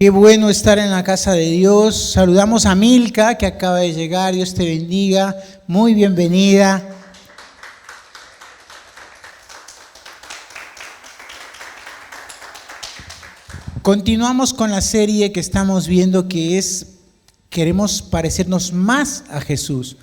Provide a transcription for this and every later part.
Qué bueno estar en la casa de Dios. Saludamos a Milka, que acaba de llegar. Dios te bendiga. Muy bienvenida. Continuamos con la serie que estamos viendo, que es queremos parecernos más a Jesús.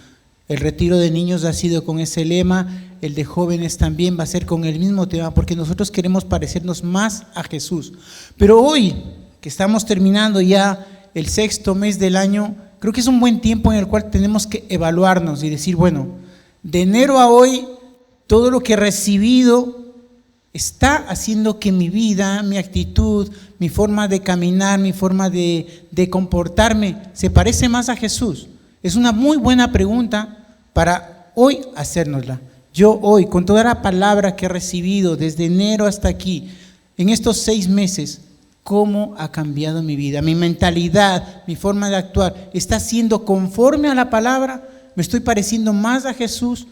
El retiro de niños ha sido con ese lema, el de jóvenes también va a ser con el mismo tema, porque nosotros queremos parecernos más a Jesús. Pero hoy, que estamos terminando ya el 6º mes del año, creo que es un buen tiempo en el cual tenemos que evaluarnos y decir, bueno, de enero a hoy, todo lo que he recibido está haciendo que mi vida, mi actitud, mi forma de caminar, mi forma de comportarme, se parece más a Jesús. Es una muy buena pregunta para hoy hacérnosla. Yo hoy, con toda la palabra que he recibido desde enero hasta aquí, en estos 6 meses, ¿cómo ha cambiado mi vida? Mi mentalidad, mi forma de actuar, ¿está siendo conforme a la palabra? ¿Me estoy pareciendo más a Jesús?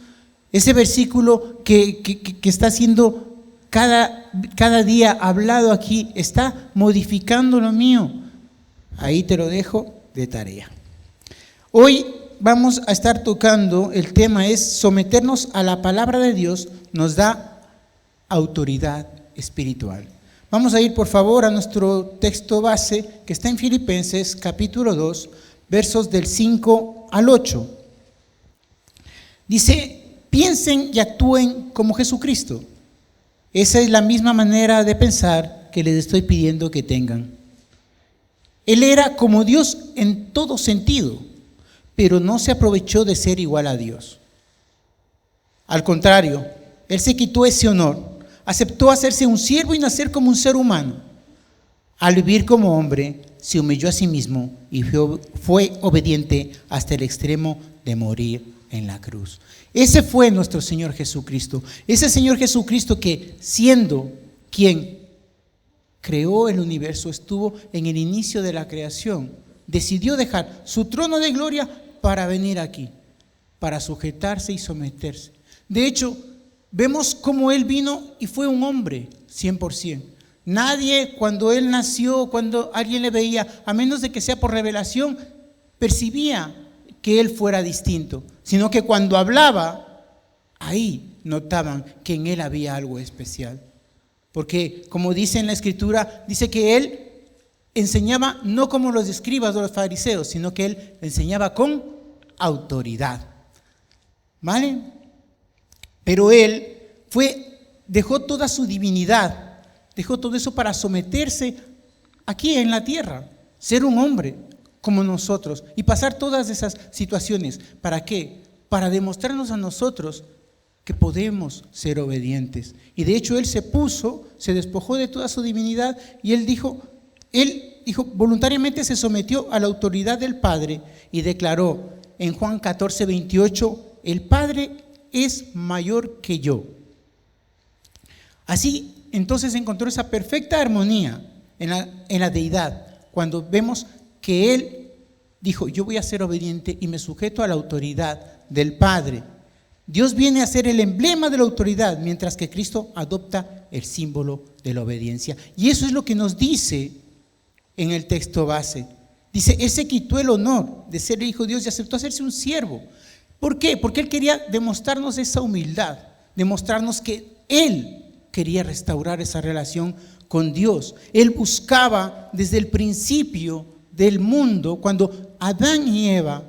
Ese versículo que está siendo cada día hablado aquí, ¿está modificando lo mío? Ahí te lo dejo de tarea. Hoy vamos a estar tocando, el tema es someternos a la palabra de Dios, nos da autoridad espiritual. Vamos a ir por favor a nuestro texto base que está en Filipenses capítulo 2, versos del 5 al 8. Dice, piensen y actúen como Jesucristo. Esa es la misma manera de pensar que les estoy pidiendo que tengan. Él era como Dios en todo sentido, pero no se aprovechó de ser igual a Dios. Al contrario, Él se quitó ese honor. Aceptó hacerse un siervo y nacer como un ser humano. Al vivir como hombre, se humilló a sí mismo y fue obediente hasta el extremo de morir en la cruz. Ese fue nuestro Señor Jesucristo. Ese Señor Jesucristo que, siendo quien creó el universo, estuvo en el inicio de la creación, decidió dejar su trono de gloria para venir aquí, para sujetarse y someterse. De hecho, vemos cómo Él vino y fue un hombre 100%. Nadie, cuando Él nació, cuando alguien le veía, a menos de que sea por revelación, percibía que Él fuera distinto, sino que cuando hablaba, ahí notaban que en Él había algo especial. Porque, como dice en la Escritura, dice que Él enseñaba no como los escribas o los fariseos, sino que Él enseñaba con autoridad. ¿Vale? Pero Él dejó toda su divinidad, dejó todo eso para someterse aquí en la tierra, ser un hombre como nosotros y pasar todas esas situaciones. ¿Para qué? Para demostrarnos a nosotros que podemos ser obedientes. Y de hecho Él se despojó de toda su divinidad y Él dijo, voluntariamente se sometió a la autoridad del Padre y declaró en Juan 14:28, el Padre es mayor que yo. Así, entonces encontró esa perfecta armonía en la deidad, cuando vemos que Él dijo, yo voy a ser obediente y me sujeto a la autoridad del Padre. Dios viene a ser el emblema de la autoridad, mientras que Cristo adopta el símbolo de la obediencia. Y eso es lo que nos dice en el texto base. Dice, Él se quitó el honor de ser el Hijo de Dios y aceptó hacerse un siervo. ¿Por qué? Porque Él quería demostrarnos esa humildad, demostrarnos que Él quería restaurar esa relación con Dios. Él buscaba desde el principio del mundo, cuando Adán y Eva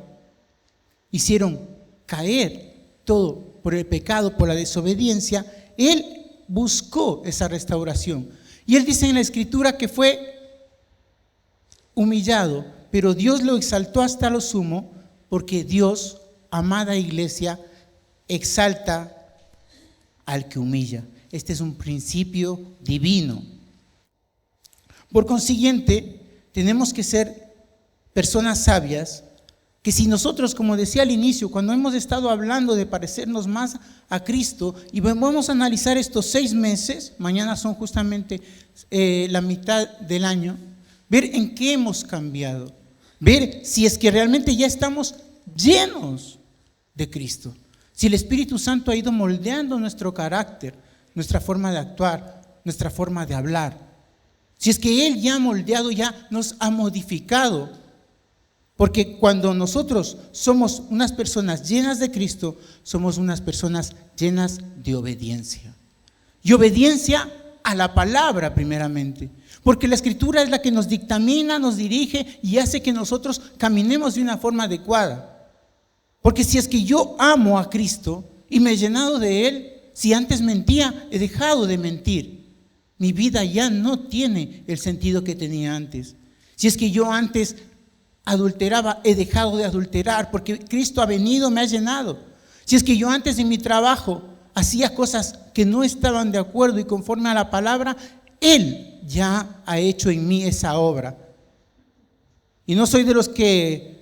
hicieron caer todo por el pecado, por la desobediencia, Él buscó esa restauración. Y Él dice en la Escritura que fue humillado, pero Dios lo exaltó hasta lo sumo, porque Dios, amada iglesia, exalta al que humilla. Este es un principio divino. Por consiguiente, tenemos que ser personas sabias, que si nosotros, como decía al inicio, cuando hemos estado hablando de parecernos más a Cristo, y vamos a analizar estos 6 meses, mañana son justamente la mitad del año, ver en qué hemos cambiado, ver si es que realmente ya estamos llenos de Cristo, si el Espíritu Santo ha ido moldeando nuestro carácter, nuestra forma de actuar, nuestra forma de hablar. Si es que Él ya ha moldeado, ya nos ha modificado. Porque cuando nosotros somos unas personas llenas de Cristo, somos unas personas llenas de obediencia. Y obediencia a la palabra primeramente. Porque la Escritura es la que nos dictamina, nos dirige y hace que nosotros caminemos de una forma adecuada. Porque si es que yo amo a Cristo y me he llenado de Él, si antes mentía, he dejado de mentir. Mi vida ya no tiene el sentido que tenía antes. Si es que yo antes adulteraba, he dejado de adulterar porque Cristo ha venido, me ha llenado. Si es que yo antes en mi trabajo hacía cosas que no estaban de acuerdo y conforme a la palabra, Él ya ha hecho en mí esa obra. Y no soy de los que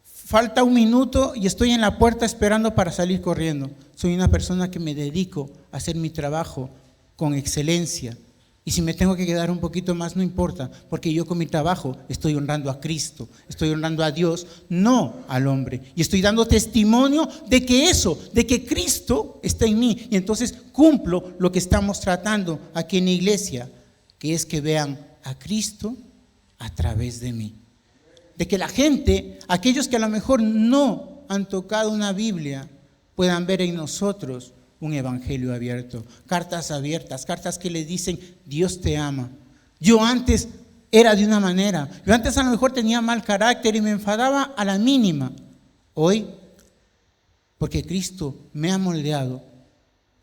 falta un minuto y estoy en la puerta esperando para salir corriendo. Soy una persona que me dedico a hacer mi trabajo con excelencia. Y si me tengo que quedar un poquito más, no importa, porque yo con mi trabajo estoy honrando a Cristo, estoy honrando a Dios, no al hombre. Y estoy dando testimonio de que Cristo está en mí. Y entonces cumplo lo que estamos tratando aquí en la iglesia, que es que vean a Cristo a través de mí. De que la gente, aquellos que a lo mejor no han tocado una Biblia, puedan ver en nosotros un evangelio abierto, cartas abiertas, cartas que le dicen, Dios te ama. Yo antes era de una manera, yo antes a lo mejor tenía mal carácter y me enfadaba a la mínima. Hoy, porque Cristo me ha moldeado,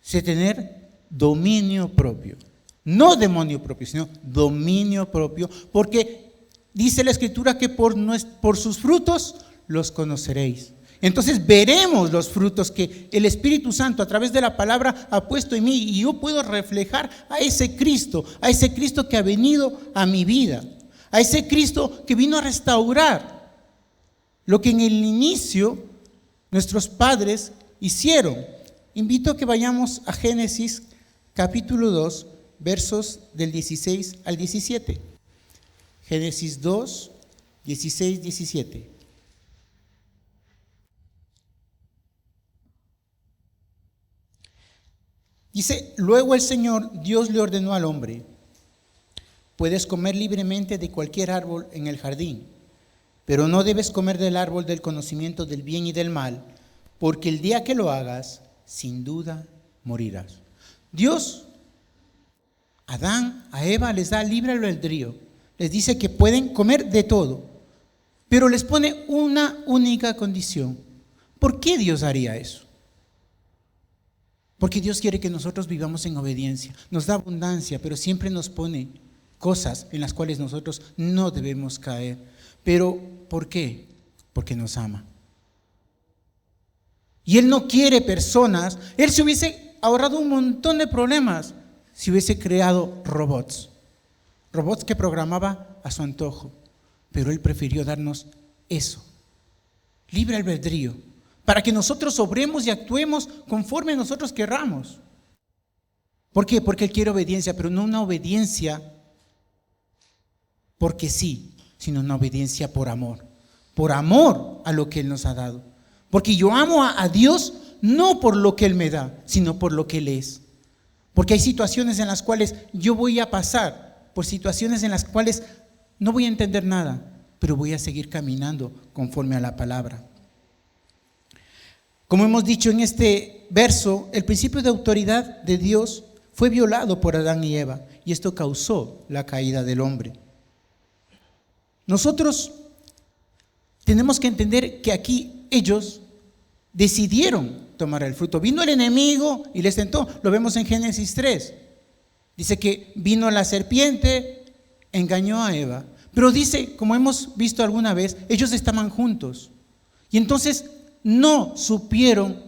sé tener dominio propio. No demonio propio, sino dominio propio, porque dice la Escritura que por sus frutos los conoceréis. Entonces veremos los frutos que el Espíritu Santo a través de la palabra ha puesto en mí y yo puedo reflejar a ese Cristo que ha venido a mi vida, a ese Cristo que vino a restaurar lo que en el inicio nuestros padres hicieron. Invito a que vayamos a Génesis capítulo 2, versos del 16 al 17. Génesis 2, 16, 17. Dice, luego el Señor Dios le ordenó al hombre, puedes comer libremente de cualquier árbol en el jardín, pero no debes comer del árbol del conocimiento del bien y del mal, porque el día que lo hagas, sin duda morirás. Dios, a Adán, a Eva les da libre albedrío, les dice que pueden comer de todo, pero les pone una única condición. ¿Por qué Dios haría eso? Porque Dios quiere que nosotros vivamos en obediencia. Nos da abundancia, pero siempre nos pone cosas en las cuales nosotros no debemos caer. Pero, ¿por qué? Porque nos ama. Y Él no quiere personas. Él se hubiese ahorrado un montón de problemas si hubiese creado robots. Robots que programaba a su antojo. Pero Él prefirió darnos eso. Libre albedrío. Para que nosotros obremos y actuemos conforme nosotros querramos. ¿Por qué? Porque Él quiere obediencia, pero no una obediencia porque sí, sino una obediencia por amor a lo que Él nos ha dado. Porque yo amo a Dios no por lo que Él me da, sino por lo que Él es. Porque hay situaciones en las cuales yo voy a pasar, por situaciones en las cuales no voy a entender nada, pero voy a seguir caminando conforme a la palabra. Como hemos dicho en este verso, el principio de autoridad de Dios fue violado por Adán y Eva, y esto causó la caída del hombre. Nosotros tenemos que entender que aquí ellos decidieron tomar el fruto. Vino el enemigo y les tentó. Lo vemos en Génesis 3. Dice que vino la serpiente, engañó a Eva. Pero dice, como hemos visto alguna vez, ellos estaban juntos. Y entonces no supieron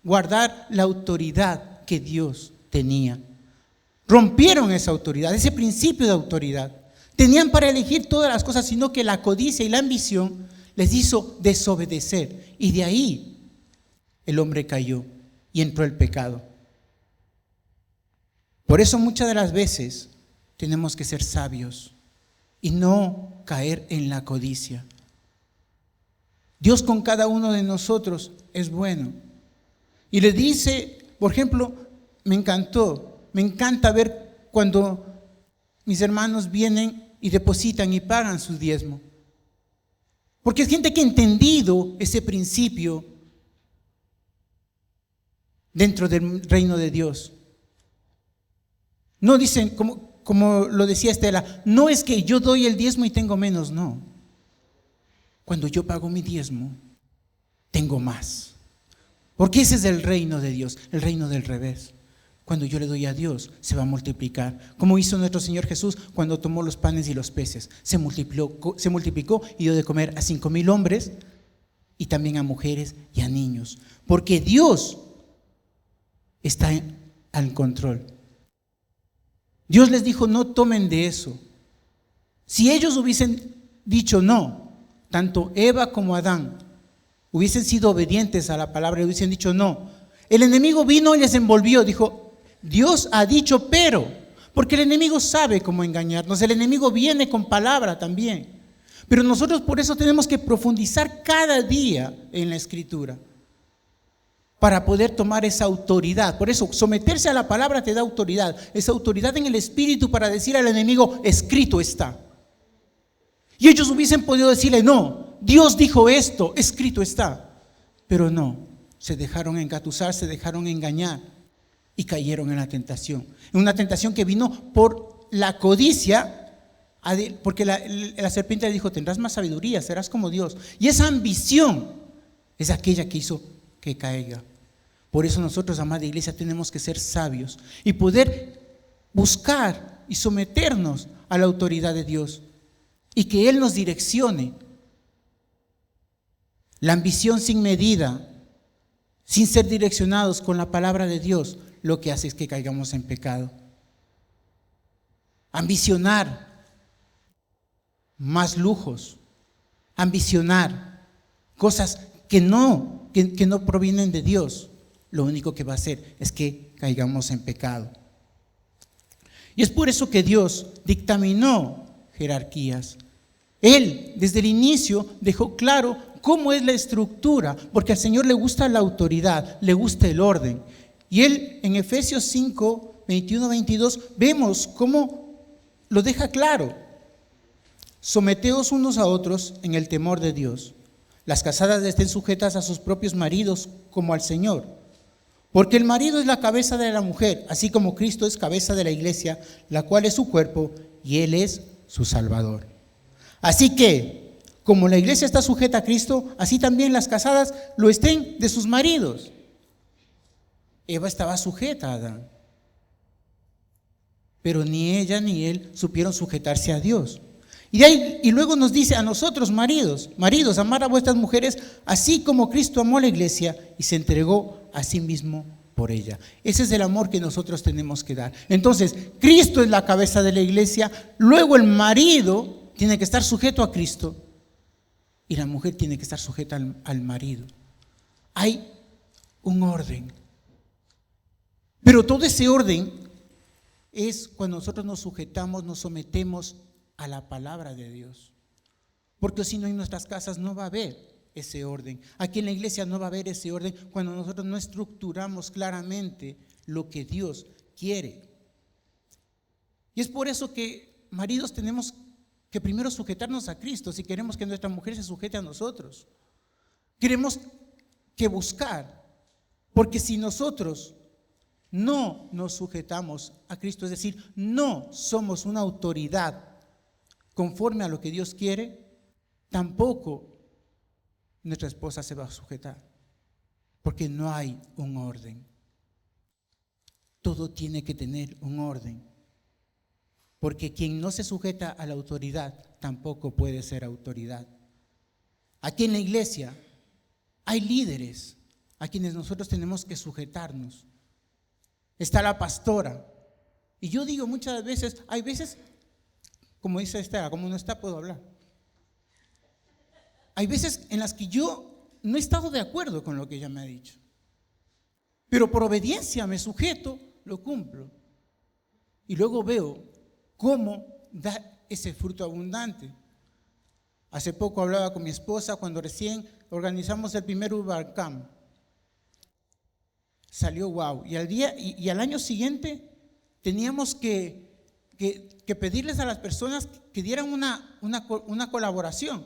guardar la autoridad que Dios tenía. Rompieron esa autoridad, ese principio de autoridad. Tenían para elegir todas las cosas, sino que la codicia y la ambición les hizo desobedecer. Y de ahí el hombre cayó y entró el pecado. Por eso muchas de las veces tenemos que ser sabios y no caer en la codicia. Dios con cada uno de nosotros es bueno. Y le dice, por ejemplo, me encanta ver cuando mis hermanos vienen y depositan y pagan su diezmo. Porque es gente que ha entendido ese principio dentro del reino de Dios. No dicen, como lo decía Estela, no es que yo doy el diezmo y tengo menos, no. Cuando yo pago mi diezmo, tengo más. Porque ese es el reino de Dios, el reino del revés. Cuando yo le doy a Dios, se va a multiplicar. Como hizo nuestro Señor Jesús cuando tomó los panes y los peces. Se multiplicó y dio de comer a 5,000 hombres y también a mujeres y a niños. Porque Dios está al control. Dios les dijo, no tomen de eso. Si ellos hubiesen dicho no, tanto Eva como Adán hubiesen sido obedientes a la palabra y hubiesen dicho no, el enemigo vino y les envolvió, dijo, Dios ha dicho pero, porque el enemigo sabe cómo engañarnos, el enemigo viene con palabra también, pero nosotros por eso tenemos que profundizar cada día en la Escritura para poder tomar esa autoridad. Por eso someterse a la palabra te da autoridad, esa autoridad en el Espíritu para decir al enemigo, escrito está. Y ellos hubiesen podido decirle, no, Dios dijo esto, escrito está, pero no, se dejaron engatusar, se dejaron engañar y cayeron en la tentación. En una tentación que vino por la codicia, porque la serpiente le dijo, tendrás más sabiduría, serás como Dios. Y esa ambición es aquella que hizo que caiga. Por eso nosotros, amada iglesia, tenemos que ser sabios y poder buscar y someternos a la autoridad de Dios y que Él nos direccione. La ambición sin medida, sin ser direccionados con la palabra de Dios, lo que hace es que caigamos en pecado. Ambicionar más lujos, ambicionar cosas que no provienen de Dios, lo único que va a hacer es que caigamos en pecado. Y es por eso que Dios dictaminó jerarquías. Él, desde el inicio, dejó claro cómo es la estructura, porque al Señor le gusta la autoridad, le gusta el orden. Y Él, en Efesios 5, 21, 22, vemos cómo lo deja claro. Someteos unos a otros en el temor de Dios. Las casadas estén sujetas a sus propios maridos como al Señor. Porque el marido es la cabeza de la mujer, así como Cristo es cabeza de la iglesia, la cual es su cuerpo y Él es su Salvador. Así que, como la iglesia está sujeta a Cristo, así también las casadas lo estén de sus maridos. Eva estaba sujeta a Adán, pero ni ella ni él supieron sujetarse a Dios. Y luego nos dice a nosotros, maridos, amar a vuestras mujeres, así como Cristo amó a la iglesia y se entregó a sí mismo por ella. Ese es el amor que nosotros tenemos que dar. Entonces, Cristo es la cabeza de la iglesia, luego el marido tiene que estar sujeto a Cristo y la mujer tiene que estar sujeta al marido. Hay un orden. Pero todo ese orden es cuando nosotros nos sujetamos, nos sometemos a la palabra de Dios. Porque si no, en nuestras casas no va a haber ese orden. Aquí en la iglesia no va a haber ese orden cuando nosotros no estructuramos claramente lo que Dios quiere. Y es por eso que, maridos, tenemos que primero sujetarnos a Cristo si queremos que nuestra mujer se sujete a nosotros. Queremos que buscar, porque si nosotros no nos sujetamos a Cristo, es decir, no somos una autoridad conforme a lo que Dios quiere, tampoco nuestra esposa se va a sujetar, porque no hay un orden. Todo tiene que tener un orden, porque quien no se sujeta a la autoridad tampoco puede ser autoridad. Aquí en la iglesia hay líderes a quienes nosotros tenemos que sujetarnos. Está la pastora, y yo digo muchas veces, hay veces, como dice Estela, como no está, puedo hablar. Hay veces en las que yo no he estado de acuerdo con lo que ella me ha dicho, pero por obediencia me sujeto, lo cumplo. Y luego veo cómo da ese fruto abundante. Hace poco hablaba con mi esposa cuando recién organizamos el primer Urban Camp. Salió wow. Y al año siguiente teníamos que que pedirles a las personas que dieran una colaboración.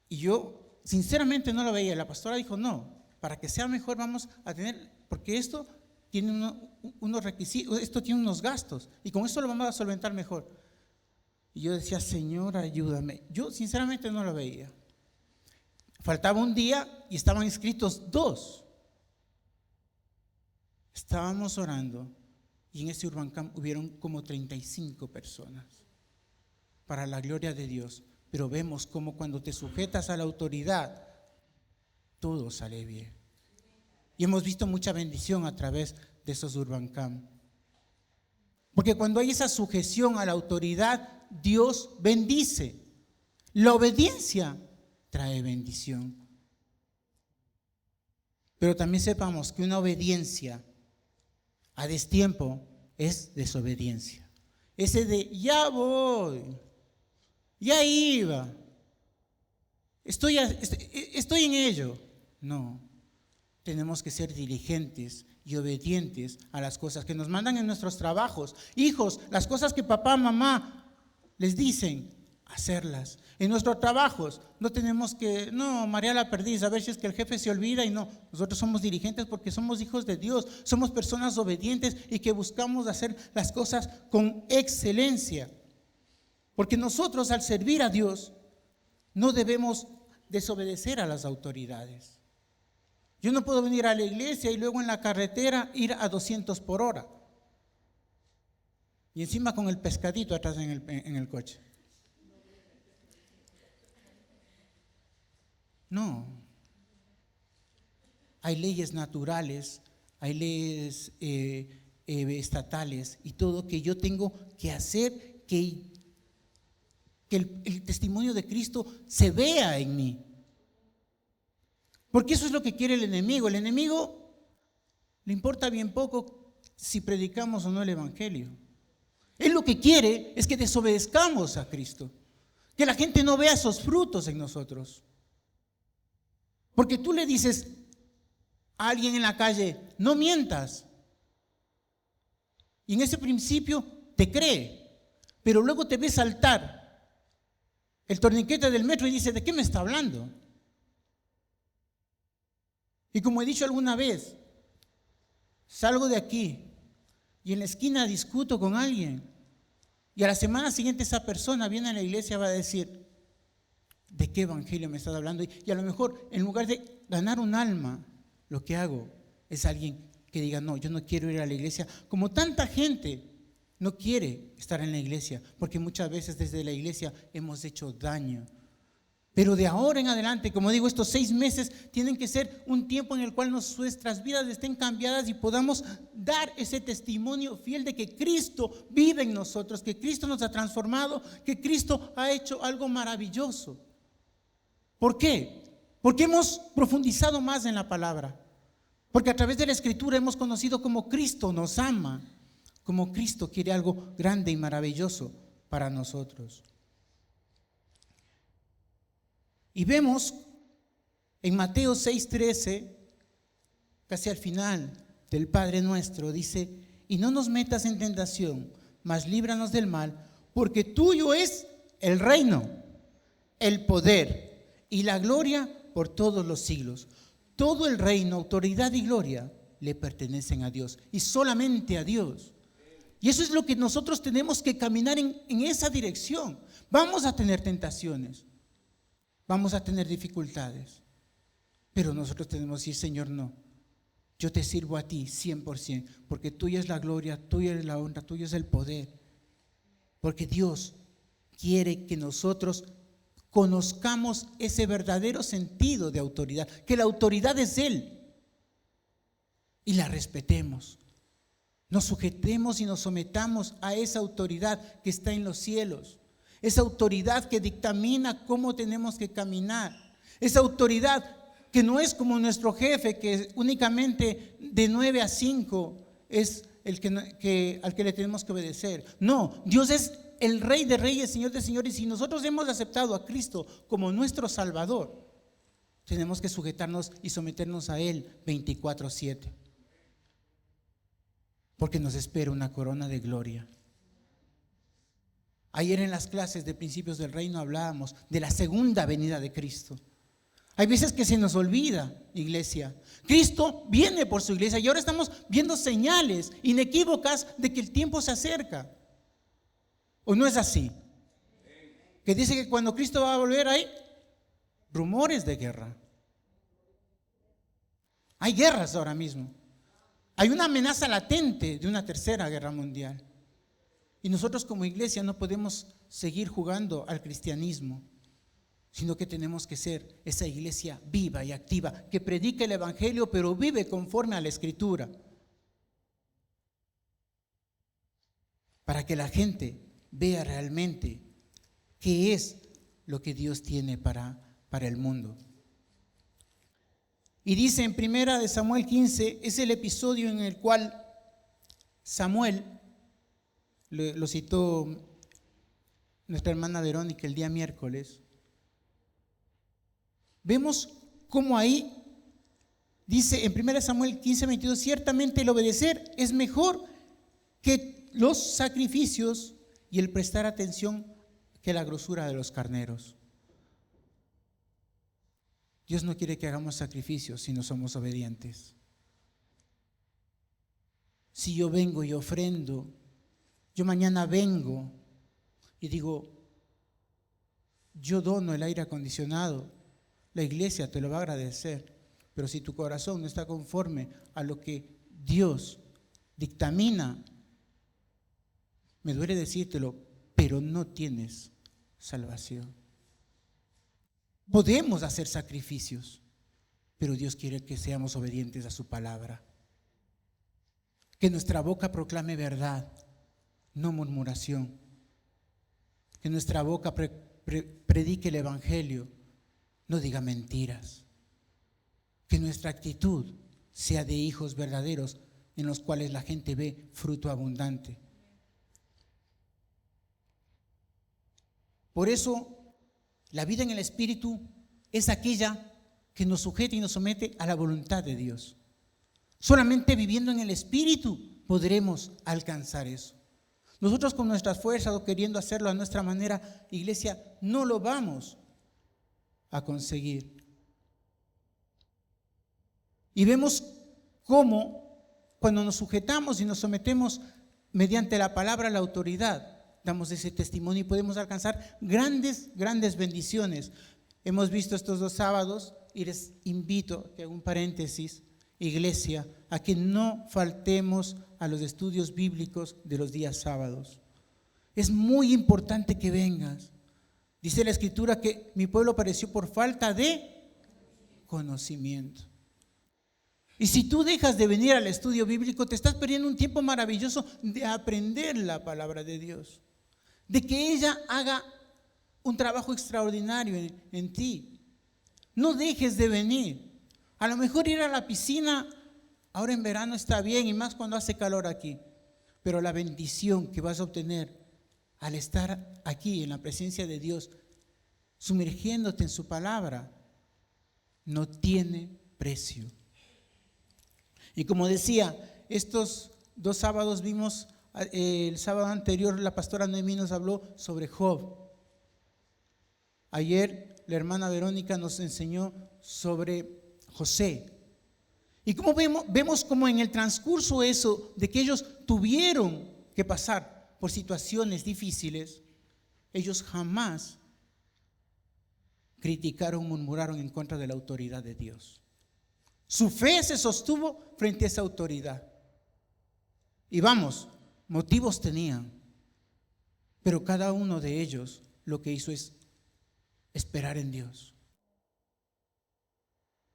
Y yo sinceramente no lo veía. La pastora dijo, no, para que sea mejor vamos a tener, porque esto tiene unos requisitos, esto tiene unos gastos, y con esto lo vamos a solventar mejor. Y yo decía, Señor, ayúdame. Yo sinceramente no lo veía. Faltaba un día y estaban inscritos 2. Estábamos orando y en ese Urban Camp hubieron como 35 personas, para la gloria de Dios. Pero vemos cómo cuando te sujetas a la autoridad, todo sale bien. Y hemos visto mucha bendición a través de esos Urban Camp. Porque cuando hay esa sujeción a la autoridad, Dios bendice. La obediencia trae bendición. Pero también sepamos que una obediencia a destiempo es desobediencia. Ese de ya voy, ya iba, estoy en ello. No, tenemos que ser diligentes y obedientes a las cosas que nos mandan en nuestros trabajos. Hijos, las cosas que papá, mamá les dicen, hacerlas. En nuestros trabajos no tenemos que, no, María la perdiz, a ver si es que el jefe se olvida, y no, nosotros somos diligentes porque somos hijos de Dios, somos personas obedientes y que buscamos hacer las cosas con excelencia. Porque nosotros al servir a Dios no debemos desobedecer a las autoridades. Yo no puedo venir a la iglesia y luego en la carretera ir a 200 por hora. Y encima con el pescadito atrás en el coche. No. Hay leyes naturales, hay leyes estatales y todo que yo tengo que hacer que el testimonio de Cristo se vea en mí. Porque eso es lo que quiere el enemigo. El enemigo le importa bien poco si predicamos o no el evangelio. Él lo que quiere es que desobedezcamos a Cristo, que la gente no vea esos frutos en nosotros. Porque tú le dices a alguien en la calle, no mientas, y en ese principio te cree, pero luego te ve saltar el torniquete del metro y dice, ¿de qué me está hablando? Y como he dicho alguna vez, salgo de aquí y en la esquina discuto con alguien, y a la semana siguiente esa persona viene a la iglesia y va a decir, ¿de qué evangelio me estás hablando? Y a lo mejor en lugar de ganar un alma, lo que hago es alguien que diga, no, yo no quiero ir a la iglesia, como tanta gente no quiere estar en la iglesia, porque muchas veces desde la iglesia hemos hecho daño. Pero de ahora en adelante, como digo, estos 6 meses tienen que ser un tiempo en el cual nuestras vidas estén cambiadas y podamos dar ese testimonio fiel de que Cristo vive en nosotros, que Cristo nos ha transformado, que Cristo ha hecho algo maravilloso. ¿Por qué? Porque hemos profundizado más en la palabra. Porque a través de la Escritura hemos conocido cómo Cristo nos ama, cómo Cristo quiere algo grande y maravilloso para nosotros. Y vemos en Mateo 6:13, casi al final del Padre Nuestro, dice, y no nos metas en tentación, mas líbranos del mal, porque tuyo es el reino, el poder y la gloria por todos los siglos. Todo el reino, autoridad y gloria le pertenecen a Dios y solamente a Dios. Y eso es lo que nosotros tenemos que caminar en esa dirección. Vamos a tener tentaciones, vamos a tener dificultades, pero nosotros tenemos que decir, Señor, no, yo te sirvo a ti 100%, porque tuya es la gloria, tuya es la honra, tuyo es el poder, porque Dios quiere que nosotros conozcamos ese verdadero sentido de autoridad, que la autoridad es Él, y la respetemos, nos sujetemos y nos sometamos a esa autoridad que está en los cielos, esa autoridad que dictamina cómo tenemos que caminar, esa autoridad que no es como nuestro jefe, que únicamente de 9 a 5 es al que le tenemos que obedecer. No, Dios es el Rey de Reyes, Señor de Señores, y si nosotros hemos aceptado a Cristo como nuestro Salvador, tenemos que sujetarnos y someternos a Él 24/7, porque nos espera una corona de gloria. Ayer en las clases de principios del reino hablábamos de la segunda venida de Cristo. Hay veces que se nos olvida, iglesia. Cristo viene por su iglesia y ahora estamos viendo señales inequívocas de que el tiempo se acerca. ¿O no es así? Que dice que cuando Cristo va a volver hay rumores de guerra. Hay guerras ahora mismo. Hay una amenaza latente de una tercera guerra mundial. Y nosotros como iglesia no podemos seguir jugando al cristianismo, sino que tenemos que ser esa iglesia viva y activa, que predica el evangelio, pero vive conforme a la Escritura. Para que la gente vea realmente qué es lo que Dios tiene para el mundo. Y dice en 1 Samuel 15, es el episodio en el cual Samuel, lo citó nuestra hermana Verónica el día miércoles, vemos cómo ahí dice en 1 Samuel 15, 22, ciertamente el obedecer es mejor que los sacrificios y el prestar atención que la grosura de los carneros. Dios no quiere que hagamos sacrificios si no somos obedientes. Si yo vengo y ofrendo, yo mañana vengo y digo, yo dono el aire acondicionado, la iglesia te lo va a agradecer, pero si tu corazón no está conforme a lo que Dios dictamina, me duele decírtelo, pero no tienes salvación. Podemos hacer sacrificios, pero Dios quiere que seamos obedientes a su palabra. Que nuestra boca proclame verdad, no murmuración. Que nuestra boca predique el evangelio, no diga mentiras. Que nuestra actitud sea de hijos verdaderos en los cuales la gente ve fruto abundante. Por eso, la vida en el Espíritu es aquella que nos sujeta y nos somete a la voluntad de Dios. Solamente viviendo en el Espíritu podremos alcanzar eso. Nosotros con nuestras fuerzas o queriendo hacerlo a nuestra manera, iglesia, no lo vamos a conseguir. Y vemos cómo cuando nos sujetamos y nos sometemos mediante la palabra a la autoridad, damos ese testimonio y podemos alcanzar grandes bendiciones. Hemos visto estos 2 sábados y les invito, que hago un paréntesis, iglesia, a que no faltemos a los estudios bíblicos de los días sábados. Es muy importante que vengas. Dice la Escritura que mi pueblo pereció por falta de conocimiento. Y si tú dejas de venir al estudio bíblico, te estás perdiendo un tiempo maravilloso de aprender la palabra de Dios, de que ella haga un trabajo extraordinario en ti. No dejes de venir. A lo mejor ir a la piscina ahora en verano está bien y más cuando hace calor aquí, pero la bendición que vas a obtener al estar aquí en la presencia de Dios, sumergiéndote en su palabra, no tiene precio. Y como decía, estos 2 sábados vimos, el sábado anterior la pastora Noemí nos habló sobre Job. Ayer la hermana Verónica nos enseñó sobre José. Y como vemos como en el transcurso eso de que ellos tuvieron que pasar por situaciones difíciles, ellos jamás criticaron, murmuraron en contra de la autoridad de Dios. Su fe se sostuvo frente a esa autoridad. Y vamos, motivos tenían, pero cada uno de ellos lo que hizo es esperar en Dios.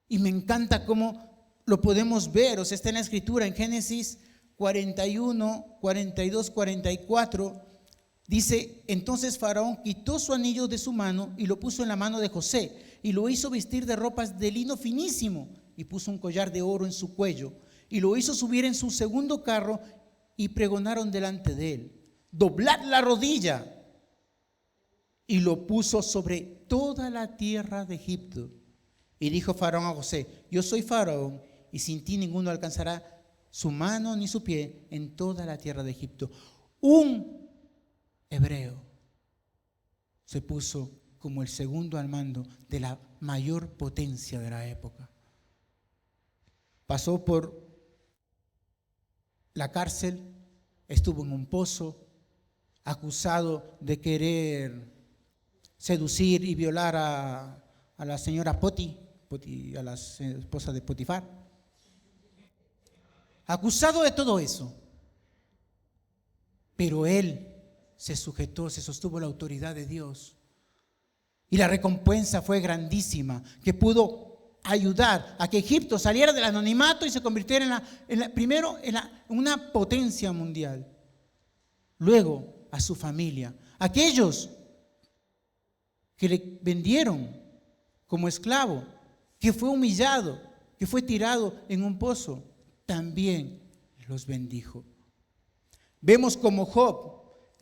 Y me encanta cómo lo podemos ver, o sea, está en la Escritura, en Génesis 41, 42, 44, dice, entonces Faraón quitó su anillo de su mano y lo puso en la mano de José y lo hizo vestir de ropas de lino finísimo y puso un collar de oro en su cuello y lo hizo subir en su segundo carro y pregonaron delante de él, doblad la rodilla, y lo puso sobre toda la tierra de Egipto. Y dijo Faraón a José, yo soy Faraón y sin ti ninguno alcanzará su mano ni su pie en toda la tierra de Egipto. Un hebreo, se puso como el segundo al mando de la mayor potencia de la época. Pasó por la cárcel, estuvo en un pozo, acusado de querer seducir y violar a la señora Poti, a la esposa de Potifar. Acusado de todo eso. Pero él se sujetó, se sostuvo la autoridad de Dios. Y la recompensa fue grandísima, que pudo ayudar a que Egipto saliera del anonimato y se convirtiera primero en una potencia mundial. Luego a su familia. Aquellos que le vendieron como esclavo, que fue humillado, que fue tirado en un pozo, también los bendijo. Vemos como Job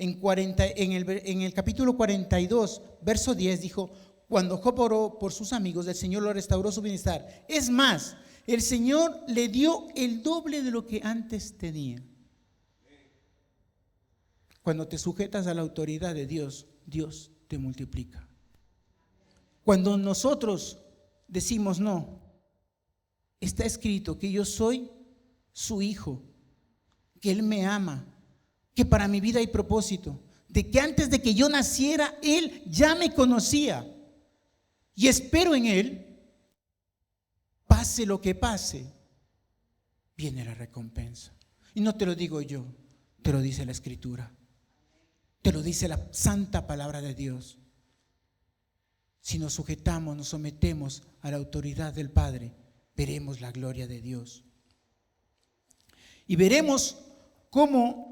en el capítulo 42, verso 10, dijo: cuando Job oró por sus amigos, el Señor lo restauró su bienestar. Es más, el Señor le dio el doble de lo que antes tenía. Cuando te sujetas a la autoridad de Dios, Dios te multiplica. Cuando nosotros decimos no, está escrito que yo soy su hijo, que Él me ama, que para mi vida hay propósito, de que antes de que yo naciera, Él ya me conocía y espero en Él, pase lo que pase, viene la recompensa. Y no te lo digo yo, te lo dice la Escritura, te lo dice la santa palabra de Dios. Si nos sujetamos, nos sometemos a la autoridad del Padre, veremos la gloria de Dios. Y veremos cómo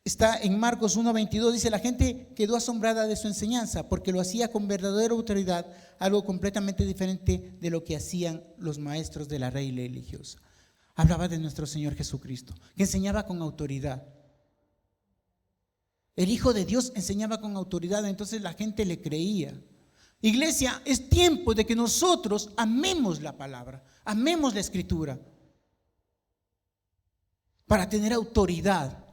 está en Marcos 1:22, dice: la gente quedó asombrada de su enseñanza porque lo hacía con verdadera autoridad, algo completamente diferente de lo que hacían los maestros de la ley religiosa. Hablaba de nuestro Señor Jesucristo, que enseñaba con autoridad. El Hijo de Dios enseñaba con autoridad, entonces la gente le creía. Iglesia, es tiempo de que nosotros amemos la palabra, amemos la Escritura, para tener autoridad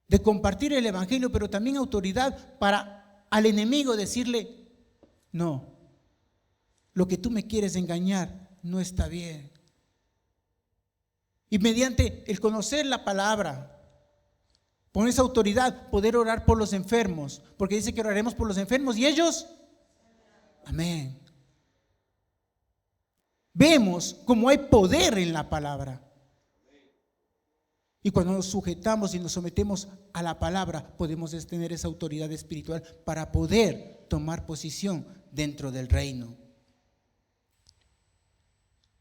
de compartir el Evangelio, pero también autoridad para al enemigo decirle: no, lo que tú me quieres engañar no está bien. Y mediante el conocer la palabra, con esa autoridad, poder orar por los enfermos, porque dice que oraremos por los enfermos y ellos, amén. Vemos cómo hay poder en la palabra. Y cuando nos sujetamos y nos sometemos a la palabra, podemos tener esa autoridad espiritual para poder tomar posición dentro del reino.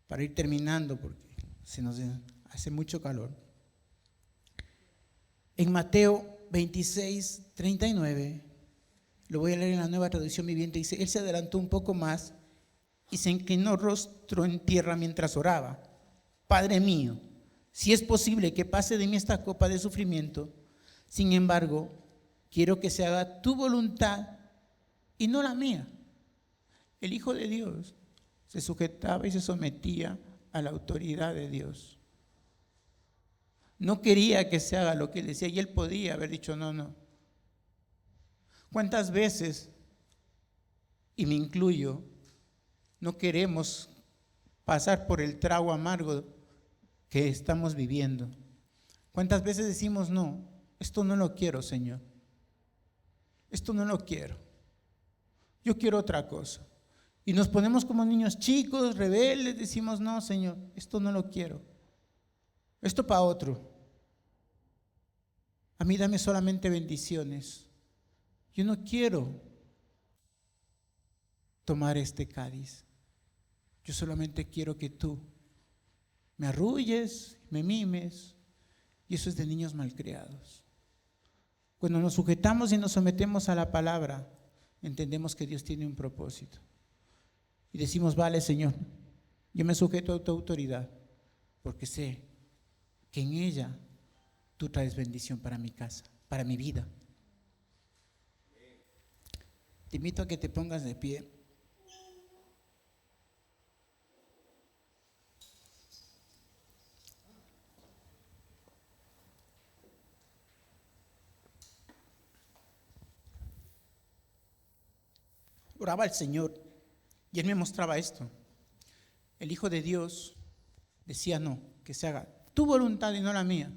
Para ir terminando, porque se nos hace mucho calor. En Mateo 26:39, lo voy a leer en la Nueva Traducción Viviente, dice: Él se adelantó un poco más y se inclinó rostro en tierra mientras oraba: Padre mío, si es posible que pase de mí esta copa de sufrimiento, sin embargo, quiero que se haga tu voluntad y no la mía. El Hijo de Dios se sujetaba y se sometía a la autoridad de Dios. No quería que se haga lo que él decía, y él podía haber dicho no. ¿Cuántas veces, y me incluyo, no queremos pasar por el trago amargo que estamos viviendo? ¿Cuántas veces decimos: no, esto no lo quiero, Señor, esto no lo quiero, yo quiero otra cosa? Y nos ponemos como niños chicos, rebeldes, decimos: no, Señor, esto no lo quiero, esto para otro. A mí dame solamente bendiciones. Yo no quiero tomar este cáliz. Yo solamente quiero que tú me arrulles, me mimes. Y eso es de niños malcriados. Cuando nos sujetamos y nos sometemos a la palabra, entendemos que Dios tiene un propósito. Y decimos: vale, Señor, yo me sujeto a tu autoridad, porque sé que en ella tú traes bendición para mi casa, para mi vida. Te invito a que te pongas de pie. oraba al Señor y Él me mostraba esto. El Hijo de Dios decía no, que se haga tu voluntad y no la mía.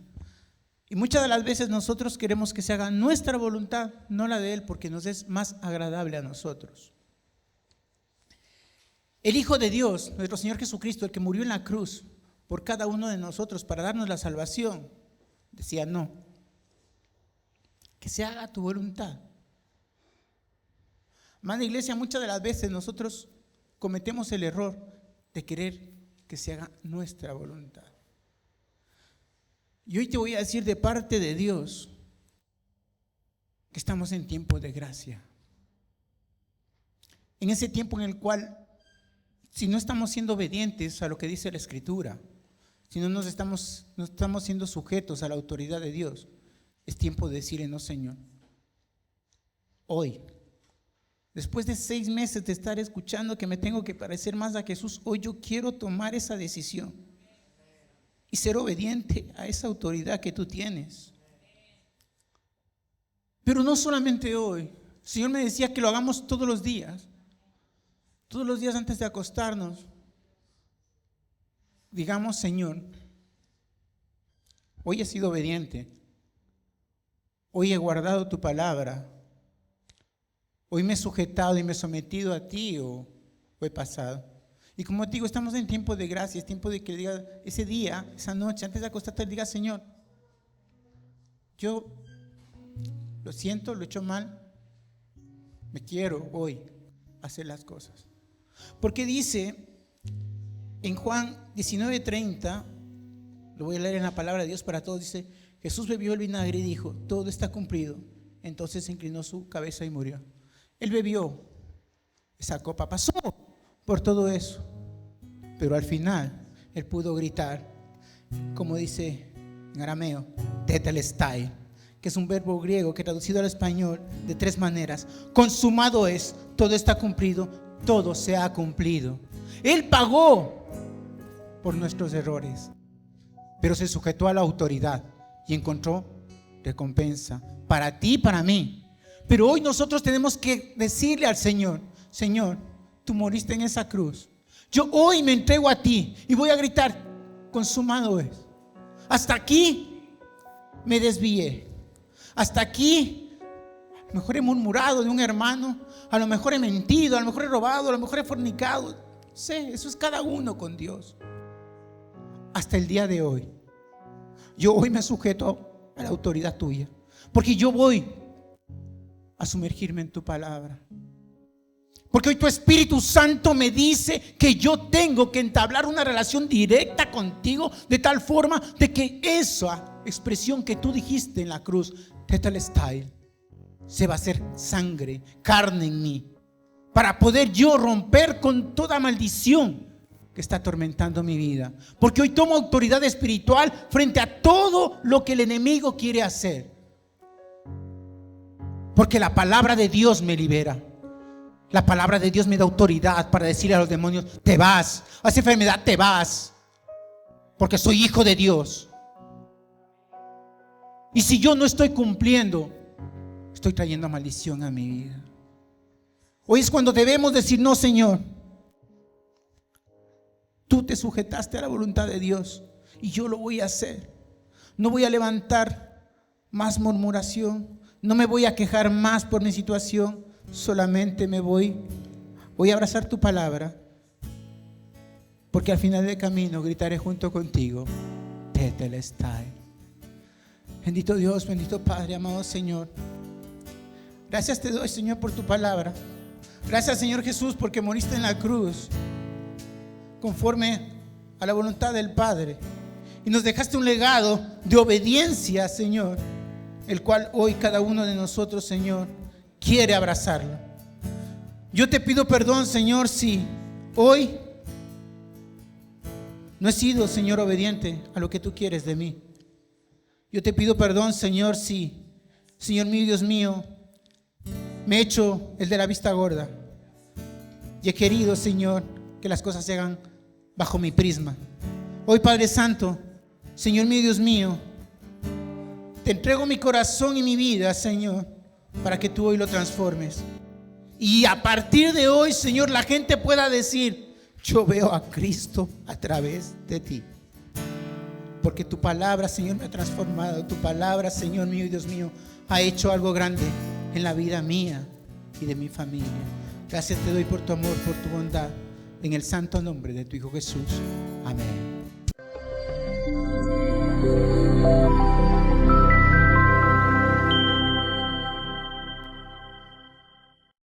Y muchas de las veces nosotros queremos que se haga nuestra voluntad, no la de Él, porque nos es más agradable a nosotros. El Hijo de Dios, nuestro Señor Jesucristo, el que murió en la cruz por cada uno de nosotros para darnos la salvación, decía no, que se haga tu voluntad. Amada iglesia, muchas de las veces nosotros cometemos el error de querer que se haga nuestra voluntad. Y hoy te voy a decir de parte de Dios que estamos en tiempo de gracia. En ese tiempo en el cual, si no estamos siendo obedientes a lo que dice la Escritura, si no estamos siendo sujetos a la autoridad de Dios, es tiempo de decirle no, Señor. Hoy, después de 6 meses de estar escuchando que me tengo que parecer más a Jesús, hoy yo quiero tomar esa decisión y ser obediente a esa autoridad que tú tienes. Pero no solamente hoy. El Señor me decía que lo hagamos todos los días antes de acostarnos. Digamos, Señor, hoy he sido obediente, hoy he guardado tu palabra, hoy me he sujetado y me he sometido a ti o he pasado. Y como te digo, estamos en tiempo de gracia, es tiempo de que diga ese día, esa noche, antes de acostarte, diga, Señor, yo lo siento, lo he hecho mal, me quiero hoy hacer las cosas. Porque dice en Juan 19:30, lo voy a leer en la palabra de Dios para todos, dice, Jesús bebió el vinagre y dijo, todo está cumplido. Entonces inclinó su cabeza y murió. Él bebió esa copa, pasó por todo eso, pero al final Él pudo gritar, como dice en arameo, tetelestai, que es un verbo griego que traducido al español de 3 maneras. Consumado es, todo está cumplido, todo se ha cumplido. Él pagó por nuestros errores, pero se sujetó a la autoridad y encontró recompensa para ti y para mí. Pero hoy nosotros tenemos que decirle al Señor, Señor, tú moriste en esa cruz. Yo hoy me entrego a ti y voy a gritar, consumado es. Hasta aquí me desvié. Hasta aquí a lo mejor he murmurado de un hermano, a lo mejor he mentido, a lo mejor he robado, a lo mejor he fornicado. Sé, eso es cada uno con Dios. Hasta el día de hoy, yo hoy me sujeto a la autoridad tuya, porque yo voy a sumergirme en tu palabra. Porque hoy tu Espíritu Santo me dice que yo tengo que entablar una relación directa contigo, de tal forma de que esa expresión que tú dijiste en la cruz, tetelestai, se va a hacer sangre, carne en mí, para poder yo romper con toda maldición que está atormentando mi vida. Porque hoy tomo autoridad espiritual frente a todo lo que el enemigo quiere hacer. Porque la palabra de Dios me libera. La palabra de Dios me da autoridad para decirle a los demonios, te vas, a esa enfermedad te vas, porque soy hijo de Dios. Y si yo no estoy cumpliendo, estoy trayendo maldición a mi vida. Hoy es cuando debemos decir, no, Señor, tú te sujetaste a la voluntad de Dios y yo lo voy a hacer. No voy a levantar más murmuración, no me voy a quejar más por mi situación. Solamente voy a abrazar tu palabra, porque al final del camino gritaré junto contigo, tetelestai. Bendito Dios, bendito Padre, amado Señor, gracias te doy, Señor, por tu palabra. Gracias, Señor Jesús, porque moriste en la cruz conforme a la voluntad del Padre y nos dejaste un legado de obediencia, Señor, el cual hoy cada uno de nosotros, Señor, quiere abrazarlo. Yo te pido perdón, Señor, si hoy no he sido, Señor, obediente a lo que tú quieres de mí. Yo te pido perdón, Señor, si, Señor mío, Dios mío, me he hecho el de la vista gorda y he querido, Señor, que las cosas se hagan bajo mi prisma. Hoy, Padre Santo, Señor mío, Dios mío, te entrego mi corazón y mi vida, Señor, para que tú hoy lo transformes. Y a partir de hoy, Señor, la gente pueda decir: yo veo a Cristo a través de ti. Porque tu palabra, Señor, me ha transformado. Tu palabra, Señor mío y Dios mío, ha hecho algo grande en la vida mía y de mi familia. Gracias te doy por tu amor, por tu bondad. En el santo nombre de tu Hijo Jesús. Amén.